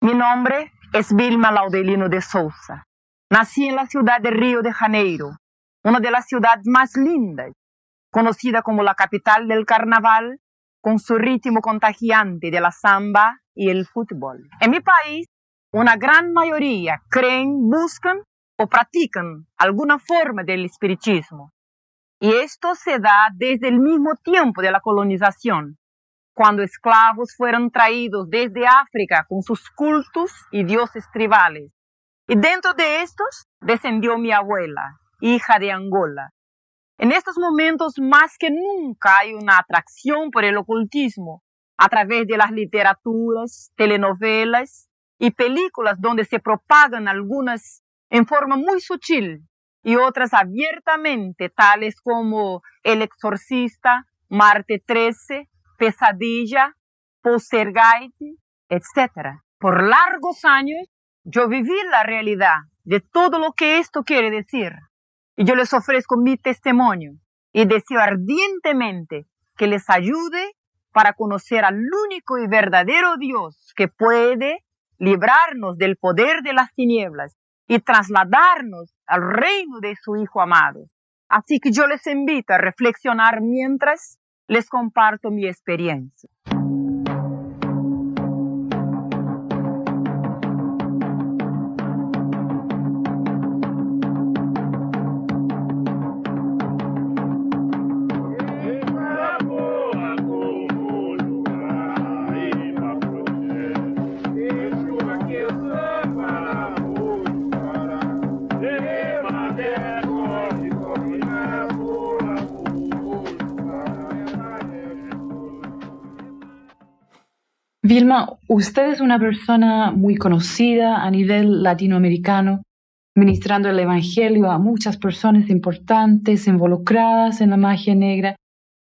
Mi nombre es Vilma Laudelino de Souza. Nací en la ciudad de Río de Janeiro, una de las ciudades más lindas, conocida como la capital del carnaval, con su ritmo contagiante de la samba y el fútbol. En mi país, una gran mayoría creen, buscan o practican alguna forma del espiritismo. Y esto se da desde el mismo tiempo de la colonización, cuando esclavos fueron traídos desde África con sus cultos y dioses tribales. Y dentro de estos descendió mi abuela, hija de Angola. En estos momentos más que nunca hay una atracción por el ocultismo a través de las literaturas, telenovelas y películas donde se propagan algunas en forma muy sutil y otras abiertamente, tales como El Exorcista, Marte 13, Pesadilla, Poltergeist, etc. Por largos años yo viví la realidad de todo lo que esto quiere decir. Y yo les ofrezco mi testimonio y deseo ardientemente que les ayude para conocer al único y verdadero Dios que puede librarnos del poder de las tinieblas y trasladarnos al reino de su Hijo amado. Así que yo les invito a reflexionar mientras les comparto mi experiencia. Vilma, usted es una persona muy conocida a nivel latinoamericano, ministrando el Evangelio a muchas personas importantes involucradas en la magia negra.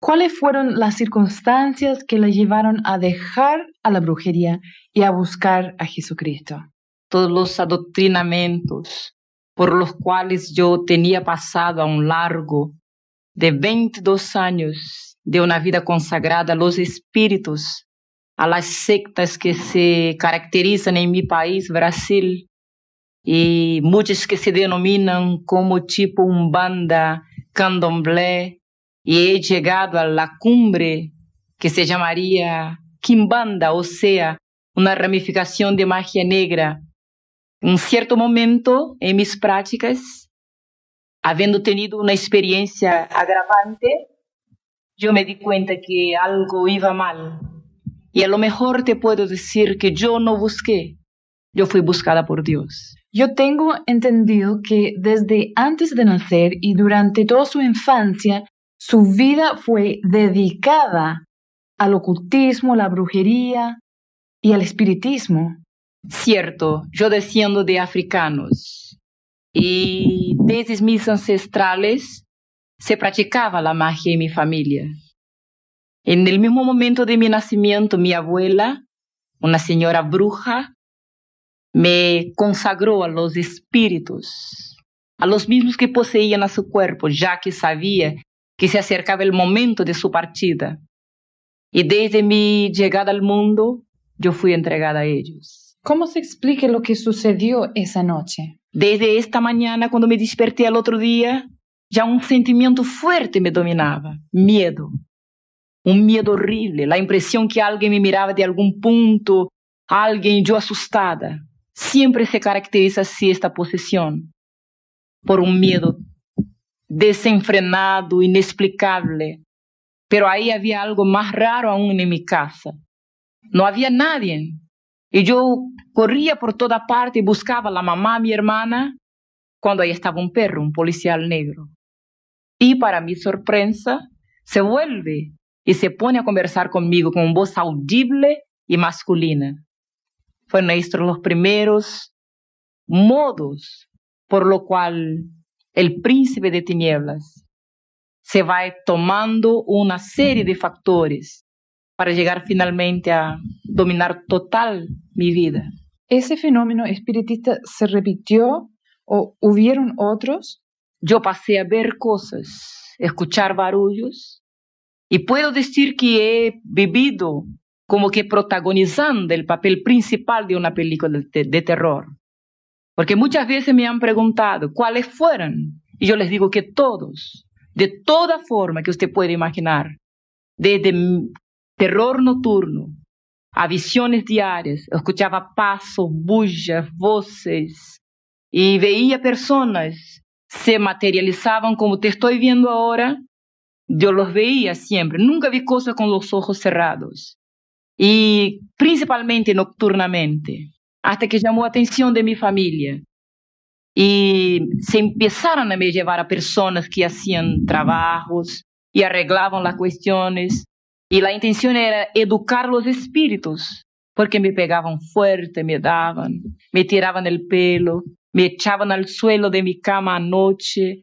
¿Cuáles fueron las circunstancias que la llevaron a dejar a la brujería y a buscar a Jesucristo? Todos los adoctrinamientos por los cuales yo tenía pasado a un largo de 22 años de una vida consagrada a los espíritus, a las sectas que se caracterizan en mi país, Brasil, y muchas que se denominan como tipo Umbanda, Candomblé, y he llegado a la cumbre que se llamaría Quimbanda, o sea, una ramificación de magia negra. En cierto momento en mis prácticas, habiendo tenido una experiencia agravante, yo me di cuenta que algo iba mal. Y a lo mejor te puedo decir que yo no busqué, yo fui buscada por Dios. Yo tengo entendido que desde antes de nacer y durante toda su infancia, su vida fue dedicada al ocultismo, la brujería y al espiritismo. Cierto, yo desciendo de africanos y desde mis ancestrales se practicaba la magia en mi familia. En el mismo momento de mi nacimiento, mi abuela, una señora bruja, me consagró a los espíritus, a los mismos que poseían a su cuerpo, ya que sabía que se acercaba el momento de su partida. Y desde mi llegada al mundo, yo fui entregada a ellos. ¿Cómo se explica lo que sucedió esa noche? Desde esta mañana, cuando me desperté al otro día, ya un sentimiento fuerte me dominaba, miedo. Un miedo horrible, la impresión que alguien me miraba de algún punto, alguien yo asustada. Siempre se caracteriza así esta posesión, por un miedo desenfrenado, inexplicable. Pero ahí había algo más raro aún en mi casa. No había nadie. Y yo corría por toda parte y buscaba a la mamá, a mi hermana, cuando ahí estaba un perro, un policial negro. Y para mi sorpresa, se vuelve y se pone a conversar conmigo con voz audible y masculina. Fueron estos los primeros modos por lo cual el príncipe de tinieblas se va tomando una serie de factores para llegar finalmente a dominar total mi vida. ¿Ese fenómeno espiritista se repitió o hubieron otros? Yo pasé a ver cosas, escuchar barullos, y puedo decir que he vivido como que protagonizando el papel principal de una película de terror. Porque muchas veces me han preguntado cuáles fueron, y yo les digo que todos, de toda forma que usted puede imaginar, desde terror nocturno a visiones diarias, escuchaba pasos, bullas, voces, y veía personas se materializaban como te estoy viendo ahora. Yo los veía siempre, nunca vi cosas con los ojos cerrados, y principalmente nocturnamente, hasta que llamó la atención de mi familia. Y se empezaron a me llevar a personas que hacían trabajos y arreglaban las cuestiones. Y la intención era educar los espíritus, porque me pegaban fuerte, me daban, me tiraban el pelo, me echaban al suelo de mi cama anoche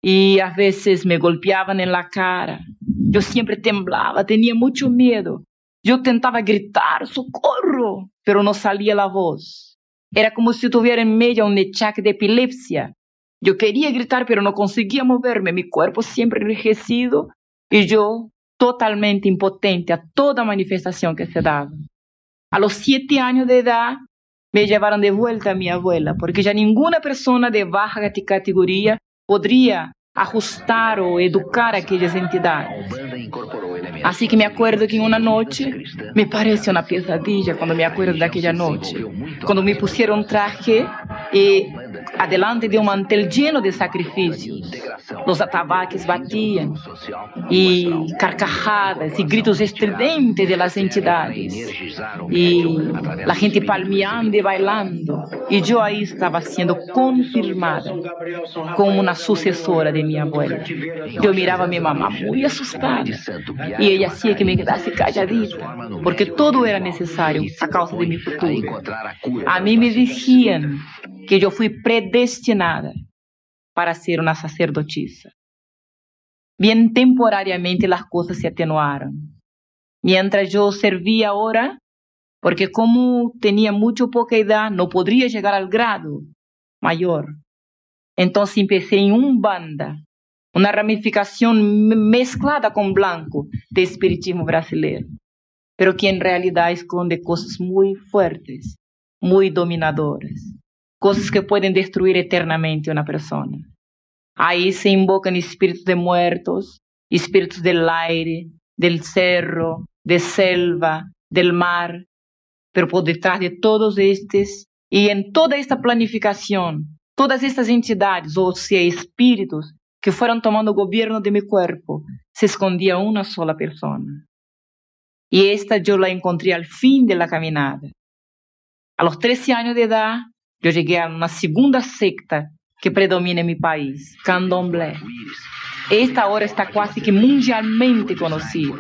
y a veces me golpeaban en la cara. Yo siempre temblaba, tenía mucho miedo. Yo tentaba gritar, ¡socorro!, pero no salía la voz. Era como si tuviera en medio un achaque de epilepsia. Yo quería gritar, pero no conseguía moverme, mi cuerpo siempre enrijecido y yo totalmente impotente a toda manifestación que se daba. A los 7 años de edad me llevaron de vuelta a mi abuela, porque ya ninguna persona de baja categoría podría ajustar o educar a aquellas entidades. Así que me acuerdo que en una noche, me parece una pesadilla cuando me acuerdo de aquella noche, cuando me pusieron traje y adelante de un mantel lleno de sacrificios, los atabaques batían y carcajadas y gritos estridentes de las entidades y la gente palmeando y bailando, y yo ahí estaba siendo confirmada como una sucesora de mi abuela. Yo miraba a mi mamá muy asustada y ella hacía que me quedase calladita, porque todo era necesario a causa de mi futuro. A mí me decían que yo fui predestinada para ser una sacerdotisa. Bien temporariamente las cosas se atenuaron. Mientras yo servía ahora, porque como tenía mucho poca edad, no podría llegar al grado mayor. Entonces empecé en Umbanda, una ramificación mezclada con blanco de espiritismo brasileño, pero que en realidad esconde cosas muy fuertes, muy dominadoras, cosas que pueden destruir eternamente a una persona. Ahí se invocan espíritus de muertos, espíritus del aire, del cerro, de selva, del mar, pero por detrás de todos estos y en toda esta planificación, todas estas entidades, o sea, espíritus que fueron tomando gobierno de mi cuerpo, se escondía una sola persona. Y esta yo la encontré al fin de la caminada. A los 13 años de edad, yo llegué a una segunda secta que predomina en mi país, Candomblé. Esta ahora está casi que mundialmente conocida.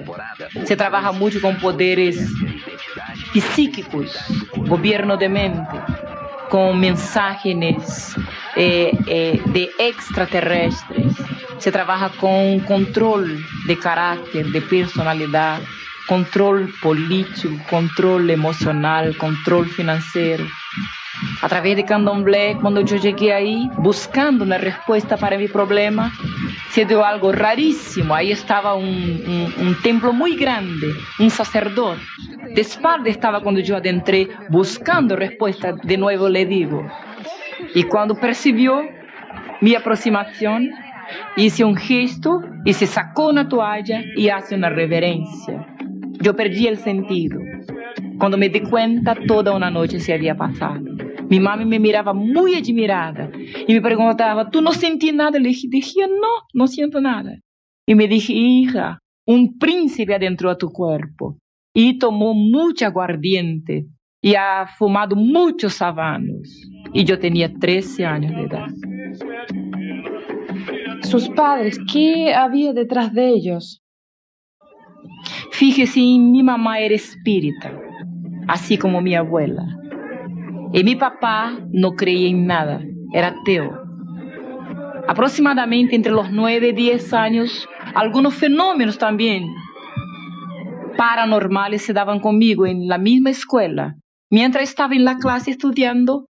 Se trabaja mucho con poderes psíquicos, gobierno de mente, con mensajes de extraterrestres. Se trabaja con control de carácter, de personalidad, control político, control emocional, control financiero. A través de Candomblé, cuando yo llegué ahí, buscando una respuesta para mi problema, se dio algo rarísimo. Ahí estaba un templo muy grande, un sacerdote. De espalda estaba cuando yo adentré, buscando respuesta, de nuevo le digo. Y cuando percibió mi aproximación, hice un gesto y se sacó una toalla y hace una reverencia. Yo perdí el sentido. Cuando me di cuenta, toda una noche se había pasado. Mi mamá me miraba muy admirada y me preguntaba, ¿tú no sentí nada? Le dije, no siento nada. Y me dije, hija, un príncipe adentró a tu cuerpo y tomó mucha aguardiente y ha fumado muchos habanos. Y yo tenía 13 años de edad. Sus padres, ¿qué había detrás de ellos? Fíjese, mi mamá era espírita, así como mi abuela. Y mi papá no creía en nada, era ateo. Aproximadamente entre los 9 y 10 años, algunos fenómenos también paranormales se daban conmigo en la misma escuela. Mientras estaba en la clase estudiando,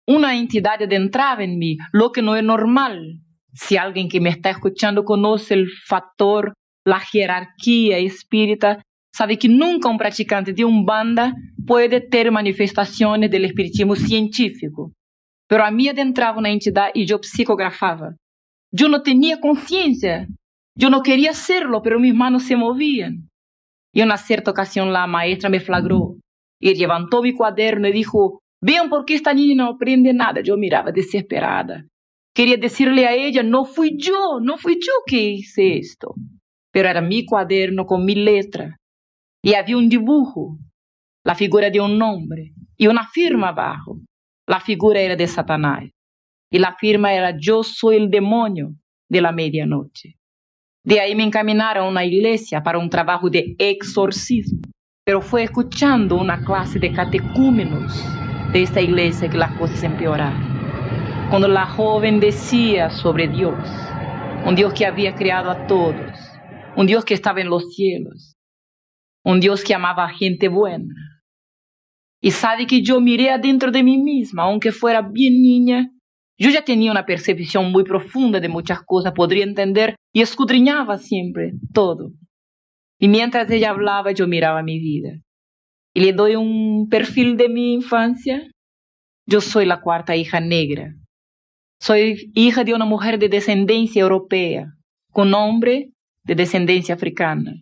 una entidad adentraba en mí, lo que no es normal. Si alguien que me está escuchando conoce el factor, la jerarquía espírita, sabe que nunca un practicante de Umbanda puede tener manifestaciones del espiritismo científico. Pero a mí adentraba una entidad y yo psicografaba. Yo no tenía conciencia. Yo no quería hacerlo, pero mis manos se movían. Y en una cierta ocasión la maestra me flagró y levantó mi cuaderno y dijo, vean por qué esta niña no aprende nada. Yo miraba desesperada. Quería decirle a ella, no fui yo que hice esto. Pero era mi cuaderno con mi letra. Y había un dibujo, la figura de un hombre, y una firma abajo. La figura era de Satanás. Y la firma era, yo soy el demonio de la medianoche. De ahí me encaminaron a una iglesia para un trabajo de exorcismo. Pero fue escuchando una clase de catecúmenos de esta iglesia que las cosas empeoraron. Cuando la joven decía sobre Dios, un Dios que había creado a todos, un Dios que estaba en los cielos, un Dios que amaba a gente buena. Y sabe que yo miré adentro de mí misma, aunque fuera bien niña, yo ya tenía una percepción muy profunda de muchas cosas, podría entender y escudriñaba siempre todo. Y mientras ella hablaba, yo miraba mi vida. Y le doy un perfil de mi infancia. Yo soy la cuarta hija negra. Soy hija de una mujer de descendencia europea, con hombre de descendencia africana.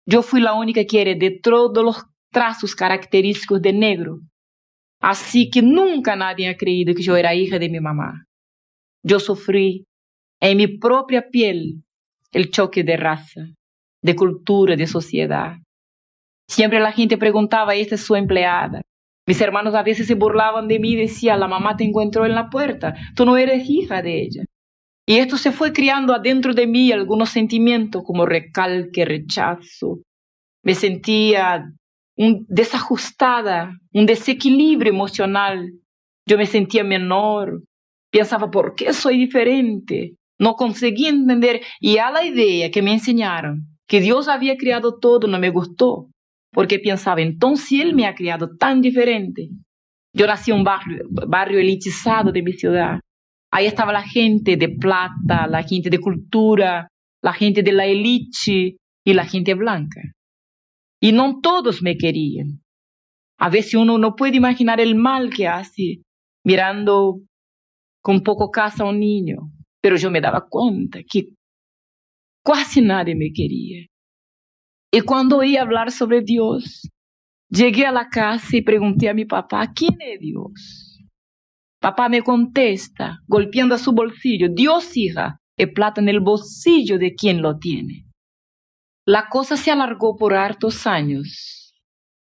Yo fui la única que heredé todos los trazos característicos de negro. Así que nunca nadie ha creído que yo era hija de mi mamá. Yo sufrí en mi propia piel el choque de raza, de cultura, de sociedad. Siempre la gente preguntaba, ¿esta es su empleada? Mis hermanos a veces se burlaban de mí y decían, la mamá te encontró en la puerta, tú no eres hija de ella. Y esto se fue criando adentro de mí algunos sentimientos como recalque, rechazo. Me sentía desajustada, un desequilibrio emocional. Yo me sentía menor, pensaba, ¿por qué soy diferente? No conseguí entender. Y a la idea que me enseñaron, que Dios había creado todo, no me gustó. Porque pensaba, entonces si Él me ha creado tan diferente. Yo nací en un barrio elitizado de mi ciudad. Ahí estaba la gente de plata, la gente de cultura, la gente de la élite y la gente blanca. Y no todos me querían. A veces uno no puede imaginar el mal que hace mirando con poco casa a un niño. Pero yo me daba cuenta que casi nadie me quería. Y cuando oí hablar sobre Dios, llegué a la casa y pregunté a mi papá, ¿quién es Dios? Papá me contesta, golpeando a su bolsillo, Dios, hija, es plata en el bolsillo de quien lo tiene. La cosa se alargó por hartos años.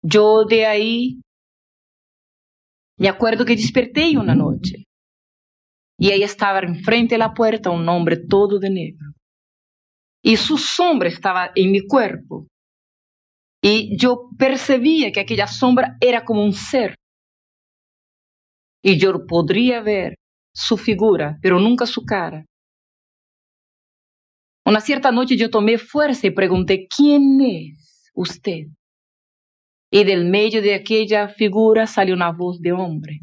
Yo de ahí me acuerdo que desperté una noche y ahí estaba enfrente de la puerta un hombre todo de negro. Y su sombra estaba en mi cuerpo. Y yo percibía que aquella sombra era como un ser. Y yo podría ver su figura, pero nunca su cara. Una cierta noche yo tomé fuerza y pregunté, ¿quién es usted? Y del medio de aquella figura salió una voz de hombre,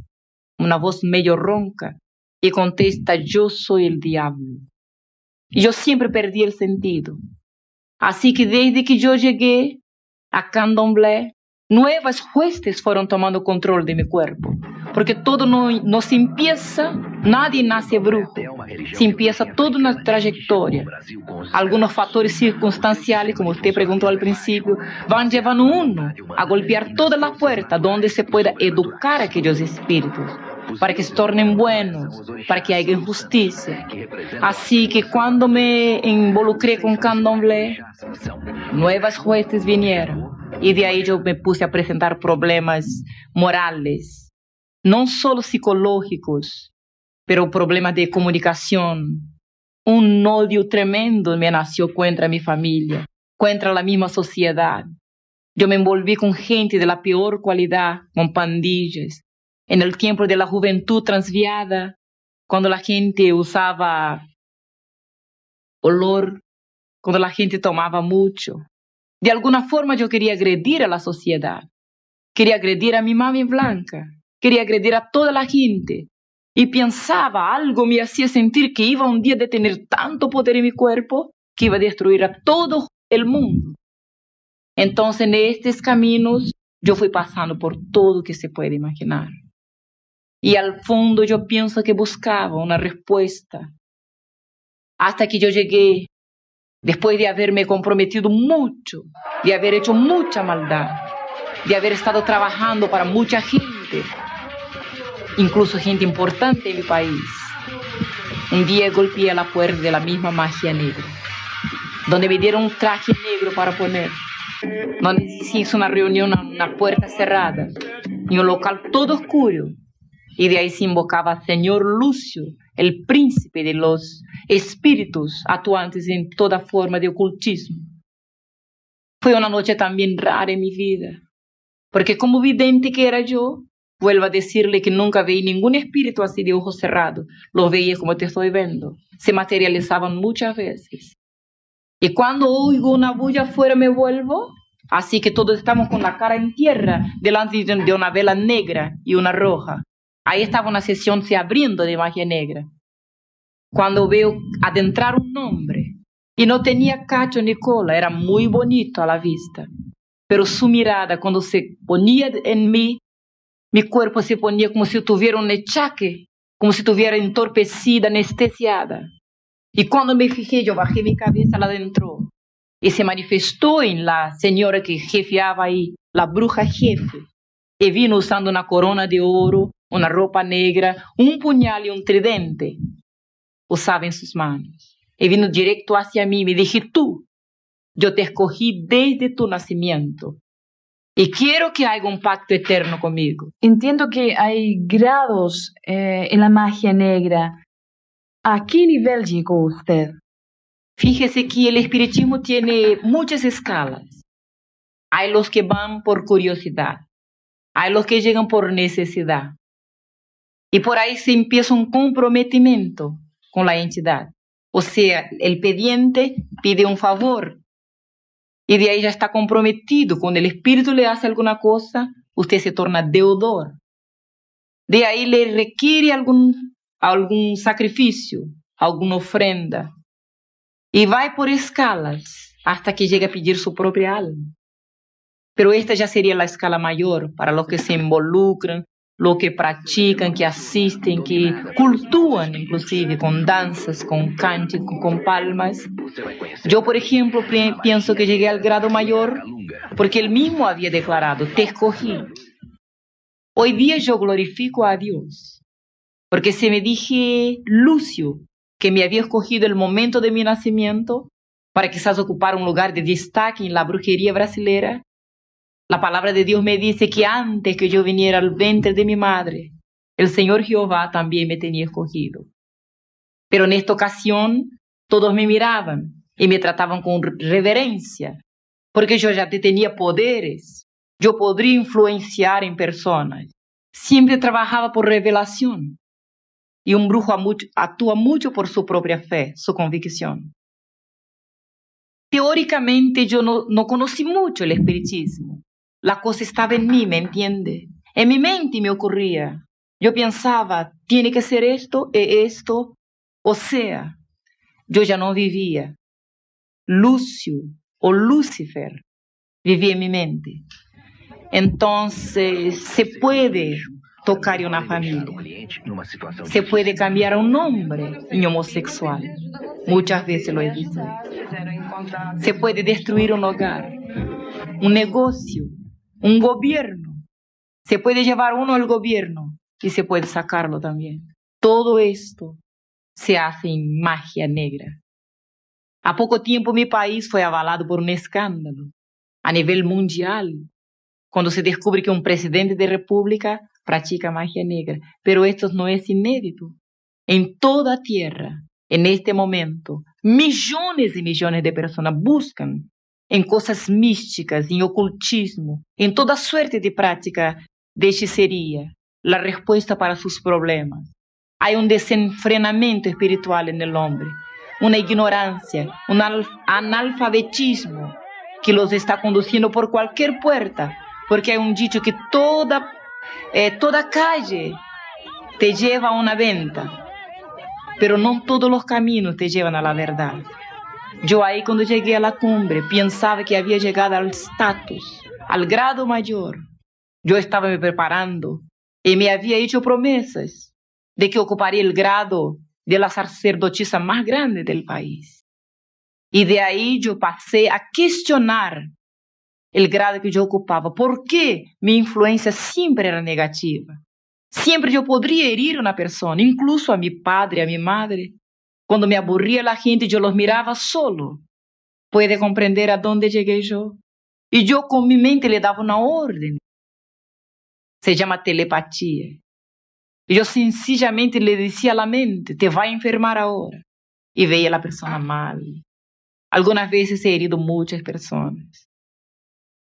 una voz medio ronca, y contesta, yo soy el diablo. Y yo siempre perdí el sentido. Así que desde que yo llegué a Candomblé, nuevas huestes fueron tomando control de mi cuerpo. Porque todo no se empieza, nadie nace brujo. Se empieza toda una trayectoria. Algunos factores circunstanciales, como usted preguntó al principio, van llevando uno a golpear toda la puerta donde se pueda educar a aquellos espíritus, para que se tornen buenos, para que haya justicia. Así que cuando me involucré con Candomblé, nuevas huestes vinieron. Y de ahí yo me puse a presentar problemas morales, no solo psicológicos, pero problemas de comunicación. Un odio tremendo me nació contra mi familia, contra la misma sociedad. Yo me envolví con gente de la peor cualidad, con pandillas. En el tiempo de la juventud transviada, cuando la gente usaba olor, cuando la gente tomaba mucho. De alguna forma yo quería agredir a la sociedad. Quería agredir a mi mami blanca. Quería agredir a toda la gente. Y pensaba, algo me hacía sentir que iba un día de tener tanto poder en mi cuerpo que iba a destruir a todo el mundo. Entonces, en estos caminos, yo fui pasando por todo que se puede imaginar. Y al fondo yo pienso que buscaba una respuesta. Hasta que yo llegué, después de haberme comprometido mucho, de haber hecho mucha maldad, de haber estado trabajando para mucha gente, incluso gente importante en mi país. Un día golpeé a la puerta de la misma magia negra, donde me dieron un traje negro para poner, donde se hizo una reunión a una puerta cerrada, en un local todo oscuro, y de ahí se invocaba al señor Lucio, el príncipe de los espíritus actuantes en toda forma de ocultismo. Fue una noche también rara en mi vida, porque como vidente que era yo, vuelvo a decirle que nunca vi ningún espíritu así de ojos cerrados. Los veía como te estoy viendo. Se materializaban muchas veces. Y cuando oigo una bulla afuera me vuelvo, así que todos estamos con la cara en tierra, delante de una vela negra y una roja. Ahí estaba una sesión se abriendo de magia negra. Cuando veo adentrar un hombre, y no tenía cacho ni cola, era muy bonito a la vista. Pero su mirada, cuando se ponía en mí, mi cuerpo se ponía como si tuviera un achaque, como si estuviera entorpecida, anestesiada. Y cuando me fijé, yo bajé mi cabeza, la adentro. Y se manifestó en la señora que jefeaba ahí, la bruja jefe. Y vino usando una corona de oro, una ropa negra, un puñal y un tridente. Usaba en sus manos. Y vino directo hacia mí. Me dije, tú, yo te escogí desde tu nacimiento. Y quiero que haga un pacto eterno conmigo. Entiendo que hay grados en la magia negra. ¿A qué nivel llegó usted? Fíjese que el espiritismo tiene muchas escalas. Hay los que van por curiosidad. Hay los que llegan por necesidad. Y por ahí se empieza un comprometimiento con la entidad. O sea, el pidiente pide un favor. Y de ahí ya está comprometido. Cuando el espíritu le hace alguna cosa, usted se torna deudor. De ahí le requiere algún sacrificio, alguna ofrenda. Y va por escalas hasta que llega a pedir su propia alma. Pero esta ya sería la escala mayor para los que se involucran, los que practican, que asisten, que cultúan inclusive con danzas, con cánticos, con palmas. Yo, por ejemplo, pienso que llegué al grado mayor porque él mismo había declarado, te escogí. Hoy día yo glorifico a Dios, porque se me dije Lucio, que me había escogido el momento de mi nacimiento para quizás ocupar un lugar de destaque en la brujería brasileña. La palabra de Dios me dice que antes que yo viniera al vientre de mi madre, el Señor Jehová también me tenía escogido. Pero en esta ocasión todos me miraban y me trataban con reverencia, porque yo ya tenía poderes, yo podría influenciar en personas. Siempre trabajaba por revelación. Y un brujo actúa mucho por su propia fe, su convicción. Teóricamente yo no conocí mucho el espiritismo. La cosa estaba en mí, ¿me entiende? En mi mente me ocurría. Yo pensaba, tiene que ser esto y esto. O sea, yo ya no vivía. Lucio o Lucifer vivía en mi mente. Entonces, se puede tocar en una familia. Se puede cambiar a un hombre en homosexual. Muchas veces lo he visto. Se puede destruir un hogar, un negocio, un gobierno. Se puede llevar uno al gobierno y se puede sacarlo también. Todo esto se hace en magia negra. A poco tiempo mi país fue avalado por un escándalo a nivel mundial, cuando se descubre que un presidente de república practica magia negra. Pero esto no es inédito. En toda tierra, en este momento, millones y millones de personas buscan en cosas místicas, en ocultismo, en toda suerte de práctica de hechicería, la respuesta para sus problemas. Hay un desenfrenamiento espiritual en el hombre, una ignorancia, un analfabetismo que los está conduciendo por cualquier puerta, porque hay un dicho que toda calle te lleva a una venta, pero no todos los caminos te llevan a la verdad. Yo ahí cuando llegué a la cumbre pensaba que había llegado al estatus, al grado mayor. Yo estaba me preparando y me había hecho promesas de que ocuparía el grado de la sacerdotisa más grande del país. Y de ahí yo pasé a cuestionar el grado que yo ocupaba. ¿Por qué mi influencia siempre era negativa? Siempre yo podría herir a una persona, incluso a mi padre, a mi madre. Cuando me aburría la gente, yo los miraba solo. ¿Puede comprender a dónde llegué yo? Y yo con mi mente le daba una orden. Se llama telepatía. Y yo sencillamente le decía a la mente, te va a enfermar ahora. Y veía a la persona mal. Algunas veces he herido muchas personas.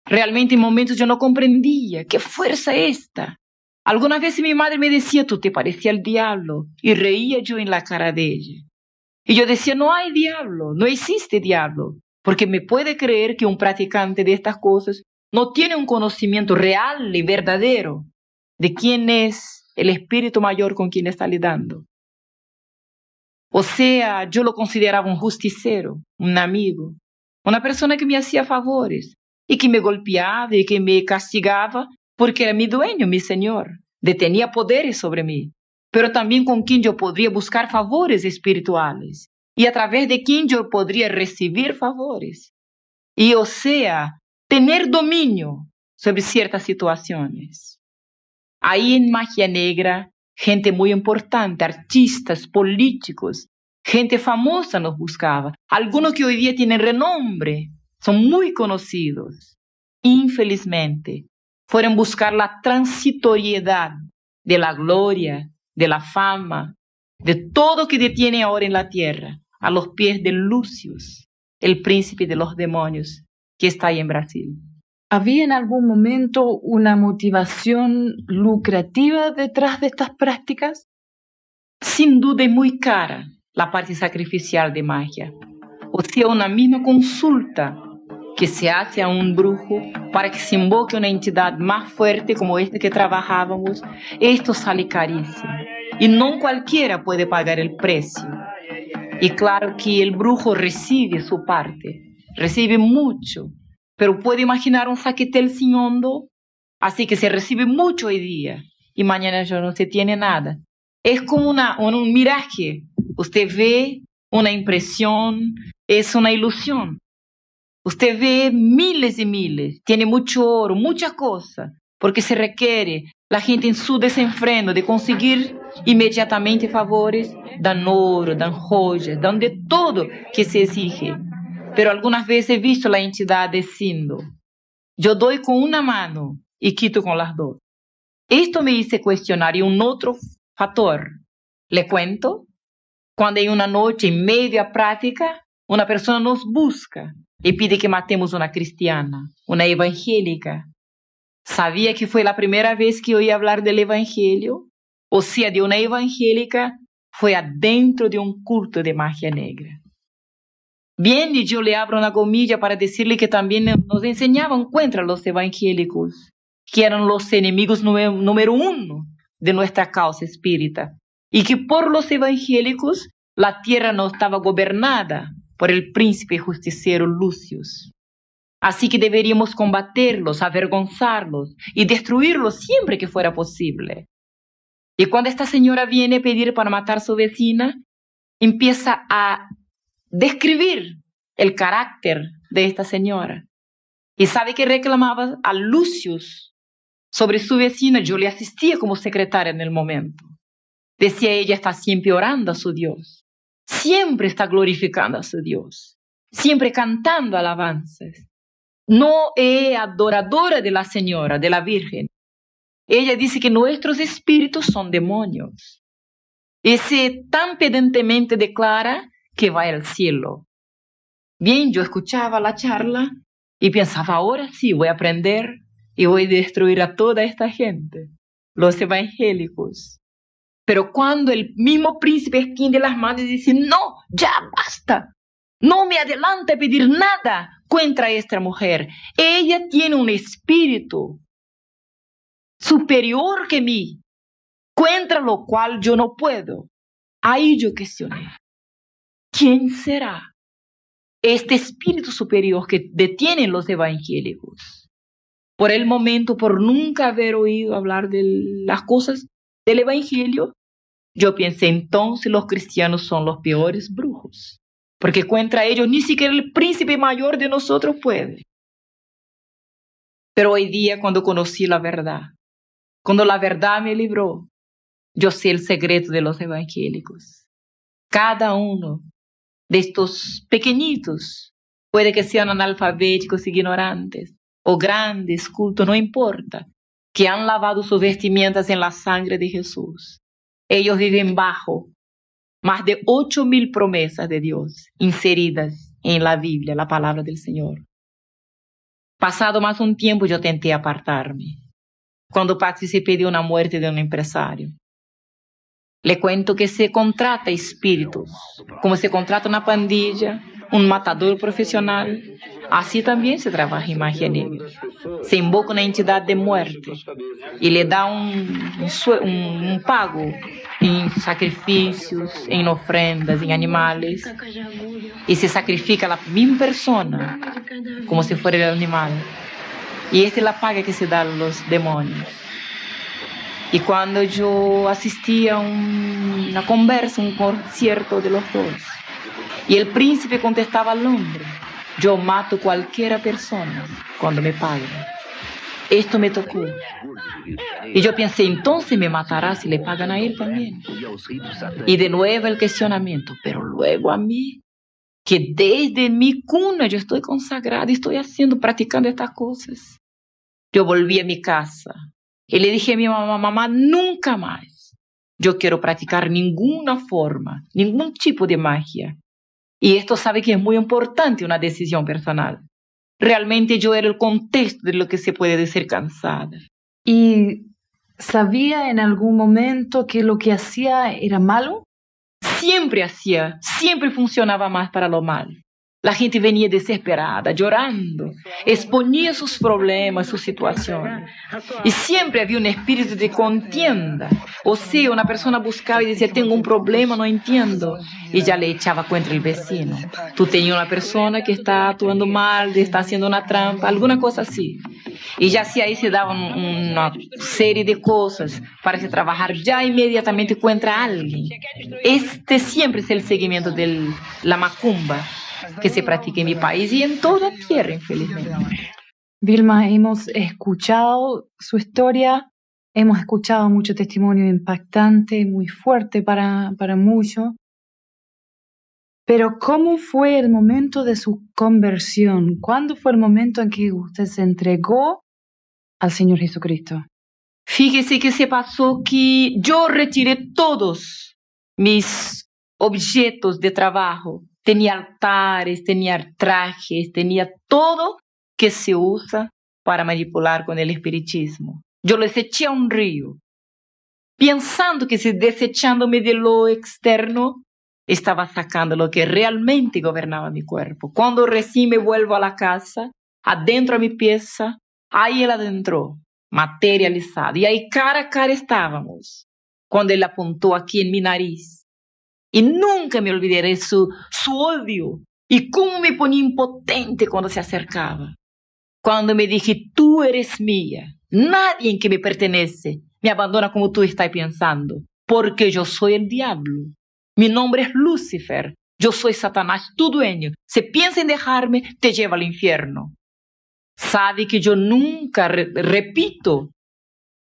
Realmente en momentos yo no comprendía qué fuerza esta. Algunas veces mi madre me decía, tú te parecías al diablo. Y reía yo en la cara de ella. Y yo decía, no hay diablo, no existe diablo. Porque me puede creer que un practicante de estas cosas no tiene un conocimiento real y verdadero de quién es el espíritu mayor con quien está lidando. O sea, yo lo consideraba un justicero, un amigo, una persona que me hacía favores y que me golpeaba y que me castigaba porque era mi dueño, mi señor, tenía poderes sobre mí, pero también con quien yo podría buscar favores espirituales y a través de quien yo podría recibir favores. Y o sea, tener dominio sobre ciertas situaciones. Ahí en Magia Negra, gente muy importante, artistas, políticos, gente famosa nos buscaba. Algunos que hoy día tienen renombre, son muy conocidos. Infelizmente, fueron buscar la transitoriedad de la gloria, de la fama, de todo que detiene ahora en la tierra, a los pies de Lucius, el príncipe de los demonios, que está ahí en Brasil. ¿Había en algún momento una motivación lucrativa detrás de estas prácticas? Sin duda es muy cara la parte sacrificial de magia. O sea, una misma consulta que se hace a un brujo para que se invoque una entidad más fuerte como esta que trabajábamos, esto sale carísimo. Y no cualquiera puede pagar el precio. Y claro que el brujo recibe su parte, recibe mucho. Pero puede imaginar un saquetel sin hondo, así que se recibe mucho hoy día y mañana ya no se tiene nada. Es como un miraje. Usted ve una impresión, es una ilusión. Usted ve miles y miles, tiene mucho oro, muchas cosas, porque se requiere la gente en su desenfreno de conseguir inmediatamente favores, dan oro, dan joyas, dan de todo que se exige. Pero algunas veces he visto la entidad diciendo, yo doy con una mano y quito con las dos. Esto me hizo cuestionar y un otro factor. ¿Le cuento? Cuando en una noche en media práctica, una persona nos busca y pide que matemos una cristiana, una evangélica. ¿Sabía que fue la primera vez que oí hablar del evangelio? O sea, de una evangélica, fue adentro de un culto de magia negra. Bien, y yo le abro una comilla para decirle que también nos enseñaban contra los evangélicos, que eran los enemigos número uno de nuestra causa espírita, y que por los evangélicos la tierra no estaba gobernada por el príncipe justiciero Lucius. Así que deberíamos combaterlos, avergonzarlos y destruirlos siempre que fuera posible. Y cuando esta señora viene a pedir para matar a su vecina, empieza a describir el carácter de esta señora. Y sabe que reclamaba a Lucius sobre su vecina. Yo le asistía como secretaria en el momento. Decía ella, está siempre orando a su Dios. Siempre está glorificando a su Dios. Siempre cantando alabanzas. No es adoradora de la señora, de la Virgen. Ella dice que nuestros espíritus son demonios. Y se tan pedantemente declara que va al cielo. Bien, yo escuchaba la charla y pensaba, ahora sí voy a aprender y voy a destruir a toda esta gente, los evangélicos. Pero cuando el mismo príncipe extiende las manos y dice, no, ya basta, no me adelante a pedir nada contra esta mujer. Ella tiene un espíritu superior que mí, contra lo cual yo no puedo. Ahí yo cuestioné, ¿quién será? este espíritu superior que detienen los evangélicos. Por el momento, por nunca haber oído hablar de las cosas del evangelio, yo pensé entonces los cristianos son los peores brujos, porque contra ellos ni siquiera el príncipe mayor de nosotros puede. Pero hoy día, cuando conocí la verdad, cuando la verdad me libró, yo sé el secreto de los evangélicos. Cada uno de estos pequeñitos, puede que sean analfabéticos, ignorantes, o grandes, cultos, no importa, que han lavado sus vestimentas en la sangre de Jesús. Ellos viven bajo más de 8,000 promesas de Dios inseridas en la Biblia, la palabra del Señor. Pasado más un tiempo, yo tenté apartarme, cuando participé de una muerte de un empresario. Le cuento que se contrata espíritus, como se contrata una pandilla, un matador profesional. Así también se trabaja en magia negra. Se invoca una entidad de muerte y le da un pago en sacrificios, en ofrendas, en animales. Y se sacrifica a la misma persona, como si fuera el animal. Y esta es la paga que se da a los demonios. Y cuando yo asistía a una conversa, un concierto de los dos, y el príncipe contestaba al hombre, yo mato cualquier persona cuando me paguen. Esto me tocó. Y yo pensé, entonces me matará si le pagan a él también. Y de nuevo el cuestionamiento, pero luego a mí, que desde mi cuna yo estoy consagrada, estoy practicando estas cosas. Yo volví a mi casa. Y le dije a mi mamá, mamá, nunca más yo quiero practicar ninguna forma, ningún tipo de magia. Y esto sabe que es muy importante, una decisión personal. Realmente yo era el contexto de lo que se puede decir cansada. ¿Y sabía en algún momento que lo que hacía era malo? Siempre funcionaba más para lo malo. La gente venía desesperada, llorando, exponía sus problemas, sus situaciones. Y siempre había un espíritu de contienda. O sea, una persona buscaba y decía, tengo un problema, no entiendo. Y ya le echaba contra el vecino. Tú tenías una persona que está actuando mal, está haciendo una trampa, alguna cosa así. Y ya si ahí se daban una serie de cosas para se trabajar ya inmediatamente contra alguien. Este siempre es el seguimiento de la macumba que se practica en mi país y en toda tierra, infelizmente. Vilma, hemos escuchado su historia, hemos escuchado mucho testimonio impactante, muy fuerte para muchos. Pero ¿cómo fue el momento de su conversión? ¿Cuándo fue el momento en que usted se entregó al Señor Jesucristo? Fíjese que se pasó que yo retiré todos mis objetos de trabajo. Tenía altares, tenía trajes, tenía todo que se usa para manipular con el espiritismo. Yo los eché a un río, pensando que si desechándome de lo externo, estaba sacando lo que realmente gobernaba mi cuerpo. Cuando recién me vuelvo a la casa, adentro a mi pieza, ahí él adentró, materializado. Y ahí cara a cara estábamos, cuando él apuntó aquí en mi nariz. Y nunca me olvidaré su odio y cómo me ponía impotente cuando se acercaba. Cuando me dije, tú eres mía, nadie que me pertenece me abandona como tú estás pensando, porque yo soy el diablo. Mi nombre es Lucifer, yo soy Satanás, tu dueño. Si piensas en dejarme, te lleva al infierno. Sabe que yo nunca, repito,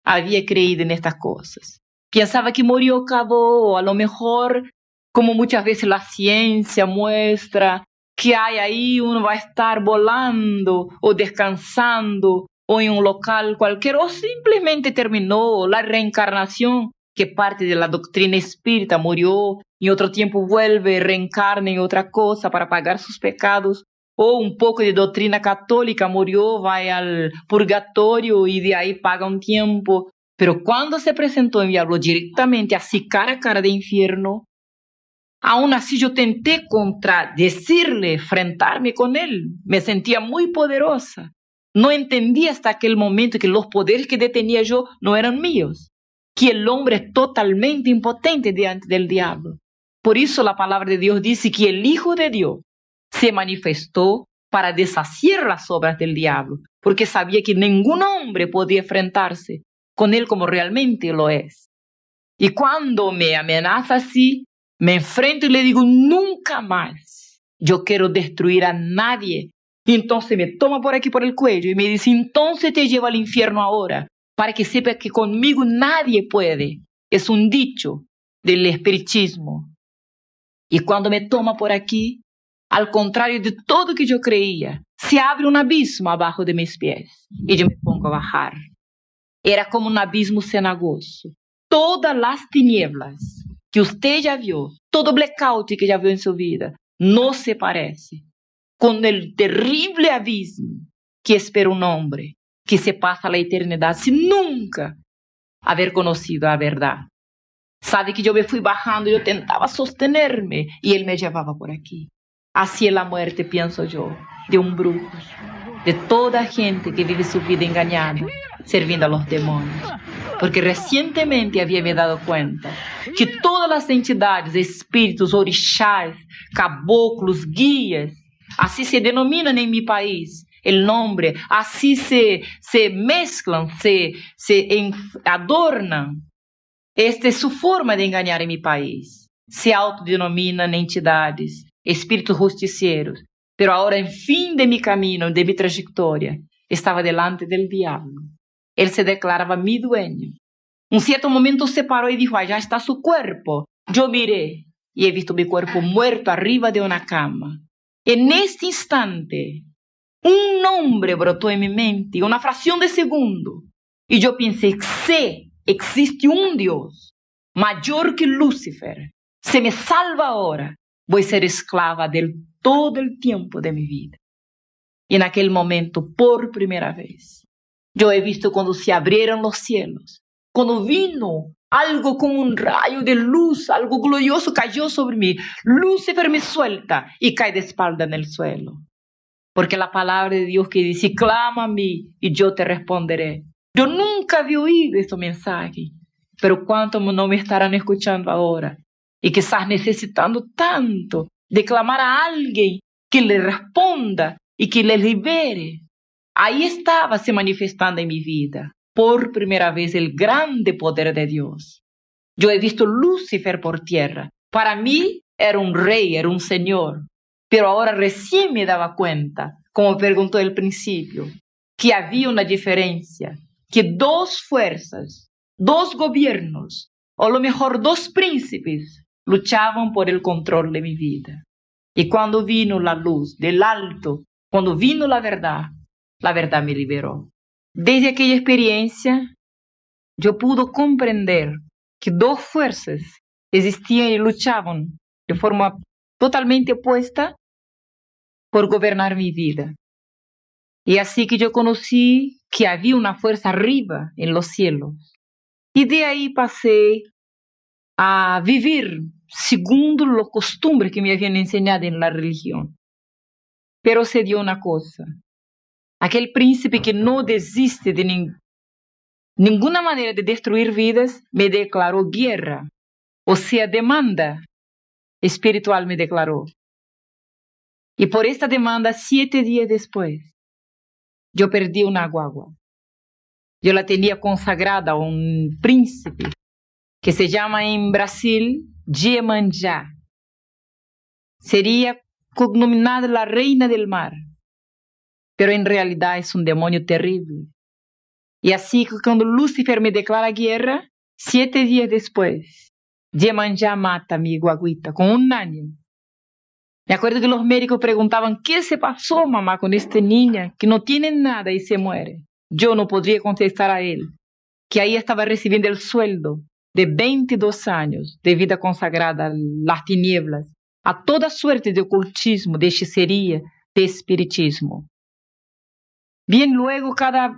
había creído en estas cosas. Pensaba que murió, acabó, o a lo mejor, como muchas veces la ciencia muestra, que hay ahí uno va a estar volando o descansando o en un local cualquier, o simplemente terminó la reencarnación, que parte de la doctrina espírita, murió y otro tiempo vuelve, reencarna en otra cosa para pagar sus pecados, o un poco de doctrina católica, murió, va al purgatorio y de ahí paga un tiempo. Pero cuando se presentó y me habló directamente así cara a cara de infierno, aún así yo tenté contradecirle, enfrentarme con él. Me sentía muy poderosa. No entendí hasta aquel momento que los poderes que detenía yo no eran míos, que el hombre es totalmente impotente delante del diablo. Por eso la palabra de Dios dice que el Hijo de Dios se manifestó para deshacer las obras del diablo, porque sabía que ningún hombre podía enfrentarse con él como realmente lo es. Y cuando me amenaza así, me enfrento y le digo, nunca más, yo quiero destruir a nadie. Y entonces me toma por aquí por el cuello y me dice, entonces te llevo al infierno ahora, para que sepa que conmigo nadie puede. Es un dicho del espiritismo. Y cuando me toma por aquí, al contrario de todo que yo creía, se abre un abismo abajo de mis pies y yo me pongo a bajar. Era como un abismo cenagoso. Todas las tinieblas que usted ya vio, todo blackout que ya vio en su vida, no se parece con el terrible abismo que espera un hombre que se pasa la eternidad sin nunca haber conocido a verdad. Sabe que yo me fui bajando, yo tentaba sostenerme y él me llevaba por aquí. Así es la muerte, pienso yo, de un brujo, de toda gente que vive su vida engañada, sirviendo a los demonios. Porque recientemente había me dado cuenta que todas las entidades, espíritus, orixás, caboclos, guías, así se denominan en mi país el nombre, así se mezclan, se adornan. Esta es su forma de engañar en mi país. Se autodenominan entidades, espíritus justicieros. Pero ahora, en fin de mi camino, de mi trayectoria, estaba delante del diablo. Él se declaraba mi dueño. Un cierto momento se paró y dijo, allá está su cuerpo. Yo miré y he visto mi cuerpo muerto arriba de una cama. En este instante, un nombre brotó en mi mente, una fracción de segundo. Y yo pensé, sé, existe un Dios mayor que Lucifer. Se me salva ahora, voy a ser esclava de todo el tiempo de mi vida. Y en aquel momento, por primera vez, yo he visto cuando se abrieron los cielos, cuando vino algo como un rayo de luz, algo glorioso cayó sobre mí. Lucifer me suelta y cae de espalda en el suelo. Porque la palabra de Dios que dice, clama a mí y yo te responderé. Yo nunca había oído este mensaje, pero cuántos no me estarán escuchando ahora y quizás necesitando tanto de clamar a alguien que le responda y que le libere. Ahí estaba se manifestando en mi vida, por primera vez, el grande poder de Dios. Yo he visto Lucifer por tierra. Para mí era un rey, era un señor. Pero ahora recién me daba cuenta, como preguntó al principio, que había una diferencia, que dos fuerzas, dos gobiernos, o a lo mejor dos príncipes, luchaban por el control de mi vida. Y cuando vino la luz del alto, cuando vino la verdad me liberó. Desde aquella experiencia, yo pude comprender que dos fuerzas existían y luchaban de forma totalmente opuesta por gobernar mi vida. Y así que yo conocí que había una fuerza arriba en los cielos. Y de ahí pasé a vivir segundo los costumbres que me habían enseñado en la religión. Pero se dio una cosa. Aquel príncipe que no desiste de ninguna manera de destruir vidas, me declaró guerra. O sea, demanda espiritual me declaró. Y por esta demanda, 7 días después, yo perdí una guagua. Yo la tenía consagrada a un príncipe que se llama en Brasil Iemanjá. Sería cognominada la reina del mar, pero en realidad es un demonio terrible. Y así que cuando Lucifer me declara guerra, 7 días después, Iemanjá mata a mi guaguita con 1 año. Me acuerdo que los médicos preguntaban, ¿qué se pasó, mamá, con esta niña que no tiene nada y se muere? Yo no podría contestar a él, que ahí estaba recibiendo el sueldo de 22 años de vida consagrada a las tinieblas, a toda suerte de ocultismo, de hechicería, de espiritismo. Bien, luego cada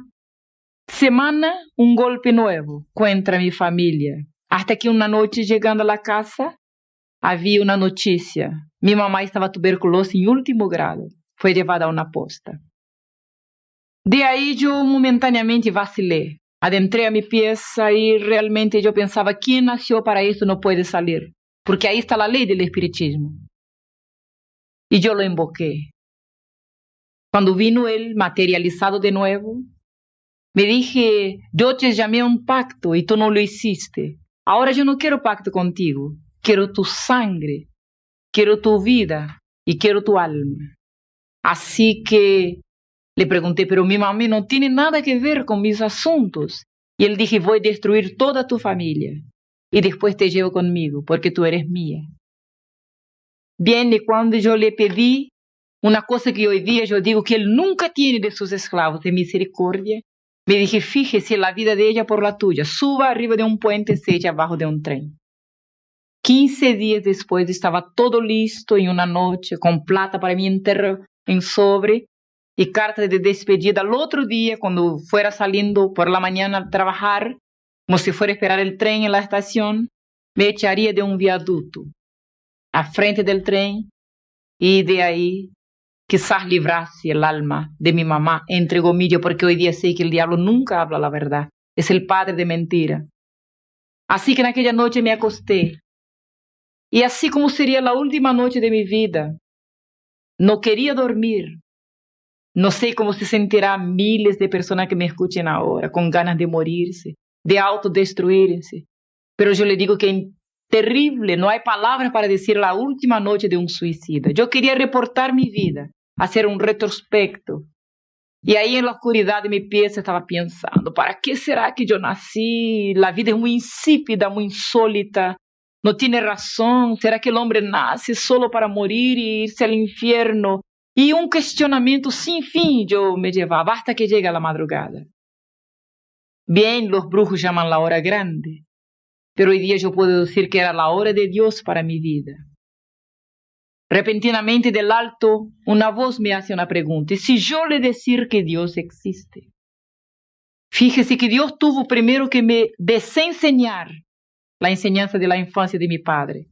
semana un golpe nuevo contra mi familia, hasta que una noche llegando a la casa, había una noticia. Mi mamá estaba tuberculosa en último grado. Fue llevada a una posta. De ahí yo momentáneamente vacilé. Adentré a mi pieza y realmente yo pensaba, ¿quién nació para esto no puede salir? Porque ahí está la ley del espiritismo. y yo lo invoqué. Cuando vino él materializado de nuevo, me dije, yo te llamé a un pacto y tú no lo hiciste. Ahora yo no quiero pacto contigo, quiero tu sangre, quiero tu vida y quiero tu alma. Así que le pregunté, pero mi mamá no tiene nada que ver con mis asuntos. Y él dije, voy a destruir toda tu familia y después te llevo conmigo porque tú eres mía. Bien, y cuando yo le pedí una cosa que hoy día yo digo que él nunca tiene de sus esclavos, de misericordia, me dije, fíjese la vida de ella por la tuya, suba arriba de un puente, se echa abajo de un tren. 15 días después estaba todo listo en una noche, con plata para mi entierro en sobre y carta de despedida al otro día cuando fuera saliendo por la mañana a trabajar, como si fuera a esperar el tren en la estación, me echaría de un viaducto a frente del tren y de ahí quizás librase el alma de mi mamá, entre comillas, porque hoy día sé que el diablo nunca habla la verdad, es el padre de mentira. Así que en aquella noche me acosté y así como sería la última noche de mi vida, no quería dormir. No sé cómo se sentirán miles de personas que me escuchen ahora, con ganas de morirse, de autodestruirse. Pero yo le digo que es terrible, no hay palabras para decir la última noche de un suicida. Yo quería reportar mi vida, hacer un retrospecto. Y ahí en la oscuridad de mi pieza estaba pensando, ¿para qué será que yo nací? La vida es muy insípida, muy insólita. No tiene razón. ¿Será que el hombre nace solo para morir y irse al infierno? Y un cuestionamiento sin fin yo me llevaba hasta que llega la madrugada. Bien, los brujos llaman la hora grande, pero hoy día yo puedo decir que era la hora de Dios para mi vida. Repentinamente del alto, una voz me hace una pregunta. ¿Y si yo le decir que Dios existe? Fíjese que Dios tuvo primero que me desenseñar la enseñanza de la infancia de mi padre.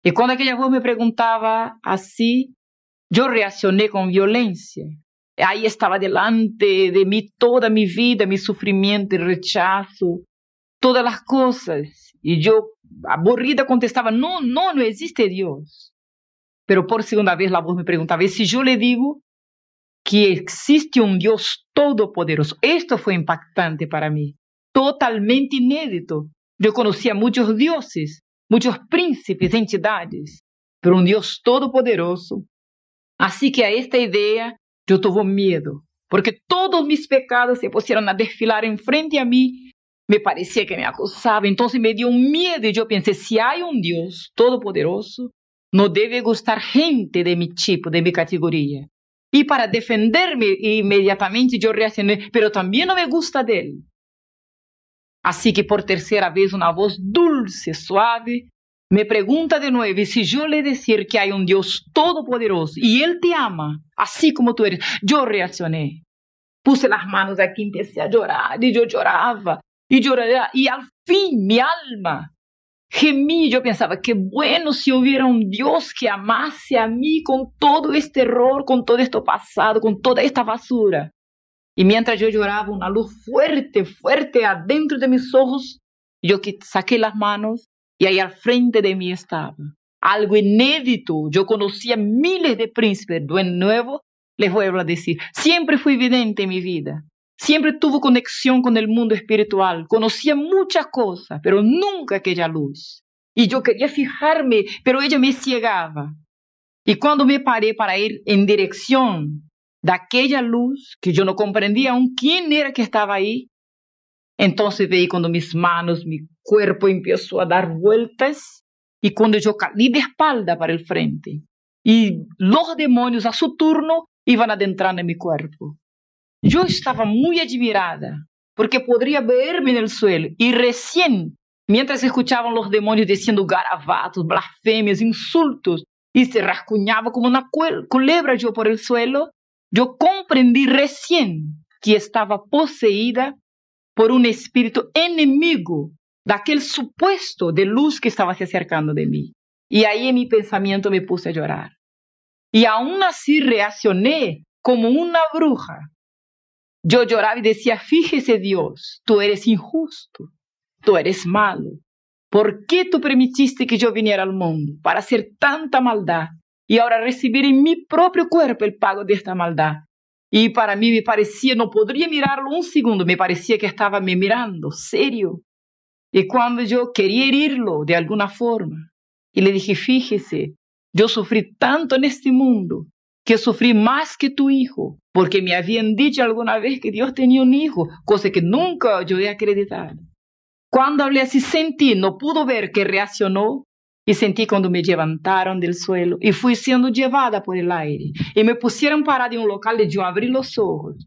Y cuando aquella voz me preguntaba así, yo reaccioné con violencia. Ahí estaba delante de mí toda mi vida, mi sufrimiento, el rechazo, todas las cosas. Y yo, aburrida, contestaba, no existe Dios. Pero por segunda vez la voz me preguntaba, ¿y si yo le digo que existe un Dios todopoderoso? Esto fue impactante para mí, totalmente inédito. Yo conocía muchos dioses, muchos príncipes, entidades, pero un Dios todopoderoso. Así que a esta idea yo tuve miedo, porque todos mis pecados se pusieron a desfilar enfrente a mí. Me parecía que me acusaba, entonces me dio un miedo y yo pensé, si hay un Dios todopoderoso, no debe gustar gente de mi tipo, de mi categoría. Y para defenderme inmediatamente yo reaccioné, pero también no me gusta de él. Así que por tercera vez una voz dulce, suave, me pregunta de nuevo, y si yo le decir que hay un Dios todopoderoso y Él te ama, así como tú eres, yo reaccioné. Puse las manos aquí, empecé a llorar, y yo lloraba, y al fin mi alma gemí. Yo pensaba, qué bueno si hubiera un Dios que amase a mí con todo este error, con todo esto pasado, con toda esta basura. Y mientras yo lloraba, una luz fuerte, fuerte adentro de mis ojos, yo saqué las manos y ahí al frente de mí estaba algo inédito. Yo conocía miles de príncipes. De nuevo, les voy a decir, siempre fui vidente en mi vida. Siempre tuve conexión con el mundo espiritual. Conocía muchas cosas, pero nunca aquella luz. Y yo quería fijarme, pero ella me ciegaba. Y cuando me paré para ir en dirección de aquella luz, que yo no comprendía aún quién era que estaba ahí, entonces veí cuando mis manos, mi cuerpo empezó a dar vueltas y cuando yo caí de espalda para el frente y los demonios a su turno iban adentrando en mi cuerpo. Yo estaba muy admirada porque podría verme en el suelo y recién, mientras escuchaban los demonios diciendo garabatos, blasfemias, insultos y se rascuñaba como una culebra yo por el suelo, yo comprendí recién que estaba poseída por un espíritu enemigo de aquel supuesto de luz que estaba se acercando de mí. Y ahí en mi pensamiento me puse a llorar. Y aún así reaccioné como una bruja. Yo lloraba y decía, fíjese Dios, tú eres injusto, tú eres malo. ¿Por qué tú permitiste que yo viniera al mundo para hacer tanta maldad? y ahora recibir en mi propio cuerpo el pago de esta maldad. Y para mí me parecía, no podría mirarlo un segundo, me parecía que estaba me mirando, serio. Y cuando yo quería herirlo de alguna forma, y le dije, fíjese, yo sufrí tanto en este mundo, que sufrí más que tu hijo, porque me habían dicho alguna vez que Dios tenía un hijo, cosa que nunca yo he acreditado. Cuando hablé así, sentí, no pudo ver que reaccionó, y sentí cuando me levantaron del suelo, y fui siendo llevada por el aire, y me pusieron parada en un local, y yo abrí los ojos.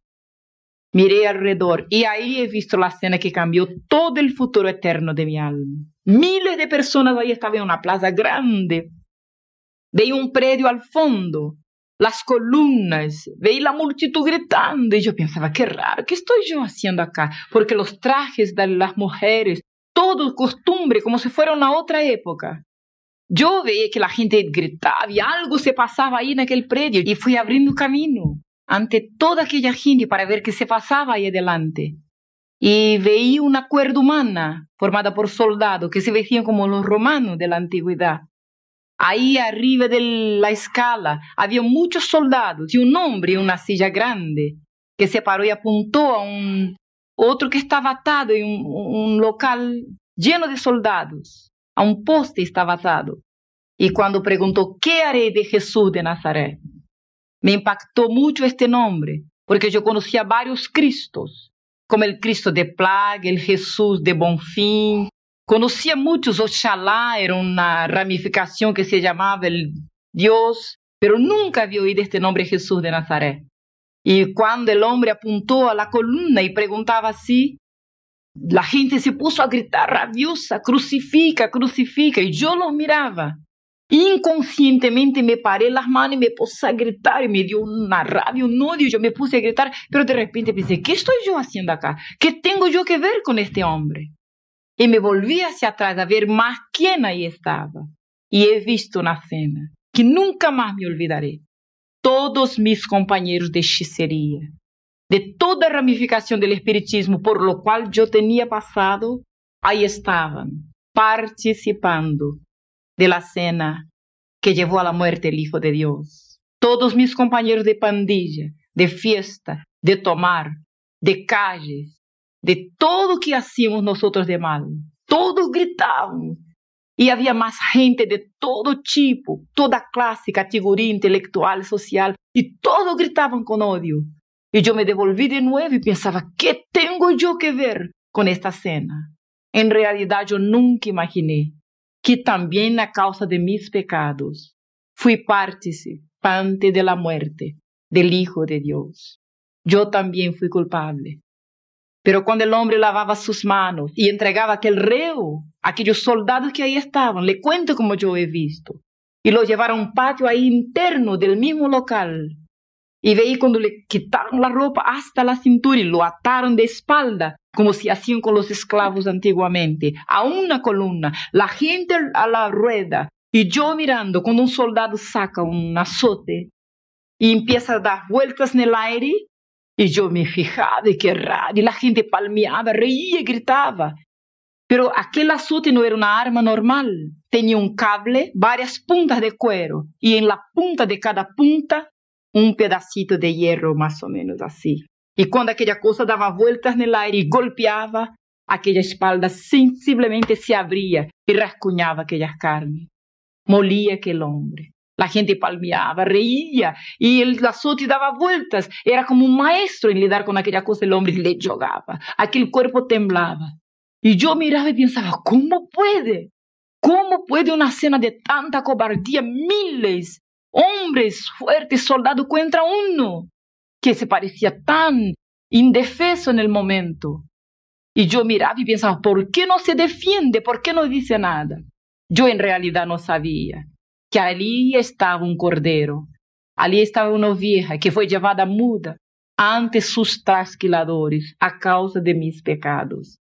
Miré alrededor y ahí he visto la escena que cambió todo el futuro eterno de mi alma. Miles de personas ahí estaban en una plaza grande. Veía un predio al fondo, las columnas, veía la multitud gritando y yo pensaba, qué raro, ¿qué estoy yo haciendo acá? Porque los trajes de las mujeres, todo costumbre, como si fuera una otra época. Yo veía que la gente gritaba y algo se pasaba ahí en aquel predio y fui abriendo camino ante toda aquella gente para ver qué se pasaba ahí adelante. Y veía una cuerda humana formada por soldados que se vestían como los romanos de la antigüedad. Ahí arriba de la escala había muchos soldados y un hombre en una silla grande que se paró y apuntó a otro que estaba atado en un local lleno de soldados. A un poste estaba atado. Y cuando preguntó, ¿qué haré de Jesús de Nazaret? Me impactó mucho este nombre, porque yo conocía varios Cristos, como el Cristo de Plaga, el Jesús de Bonfim. Conocía muchos, Oxalá era una ramificación que se llamaba el Dios, pero nunca había oído este nombre Jesús de Nazaret. Y cuando el hombre apuntó a la columna y preguntaba así, la gente se puso a gritar rabiosa, crucifica, crucifica, y yo los miraba. Inconscientemente me paré las manos y me puse a gritar y me dio una rabia, un odio, yo me puse a gritar, pero de repente pensé, ¿qué estoy yo haciendo acá? ¿Qué tengo yo que ver con este hombre? Y me volví hacia atrás a ver más quién ahí estaba. Y he visto una escena que nunca más me olvidaré. Todos mis compañeros de hechicería, de toda ramificación del espiritismo por lo cual yo tenía pasado, ahí estaban, participando de la cena que llevó a la muerte el Hijo de Dios. Todos mis compañeros de pandilla, de fiesta, de tomar, de calles, de todo que hacíamos nosotros de mal. Todos gritaban. Y había más gente de todo tipo, toda clase, categoría intelectual, social, y todos gritaban con odio. Y yo me devolví de nuevo y pensaba, ¿qué tengo yo que ver con esta cena? En realidad yo nunca imaginé que también a causa de mis pecados fui participante de la muerte del Hijo de Dios. Yo también fui culpable. Pero cuando el hombre lavaba sus manos y entregaba aquel reo, aquellos soldados que ahí estaban, le cuento como yo he visto, y lo llevaron a un patio ahí interno del mismo local, y veí cuando le quitaron la ropa hasta la cintura y lo ataron de espalda, como se hacían con los esclavos antiguamente, a una columna, la gente a la rueda, y yo mirando cuando un soldado saca un azote y empieza a dar vueltas en el aire, y yo me fijaba, y qué raro, y la gente palmeaba, reía y gritaba. Pero aquel azote no era una arma normal, tenía un cable, varias puntas de cuero, y en la punta de cada punta, un pedacito de hierro más o menos así. Y cuando aquella cosa daba vueltas en el aire y golpeaba, aquella espalda sensiblemente se abría y rasguñaba aquellas carnes. Molía aquel hombre. La gente palmeaba, reía, y el azote daba vueltas. Era como un maestro en lidiar con aquella cosa. El hombre le jugaba, aquel cuerpo temblaba. Y yo miraba y pensaba, ¿cómo puede? ¿Cómo puede una escena de tanta cobardía? Miles, hombres fuertes, soldados contra uno, que se parecía tan indefenso en el momento. Y yo miraba y pensaba, ¿por qué no se defiende? ¿Por qué no dice nada? Yo en realidad no sabía que allí estaba un cordero, allí estaba una oveja que fue llevada muda ante sus trasquiladores a causa de mis pecados.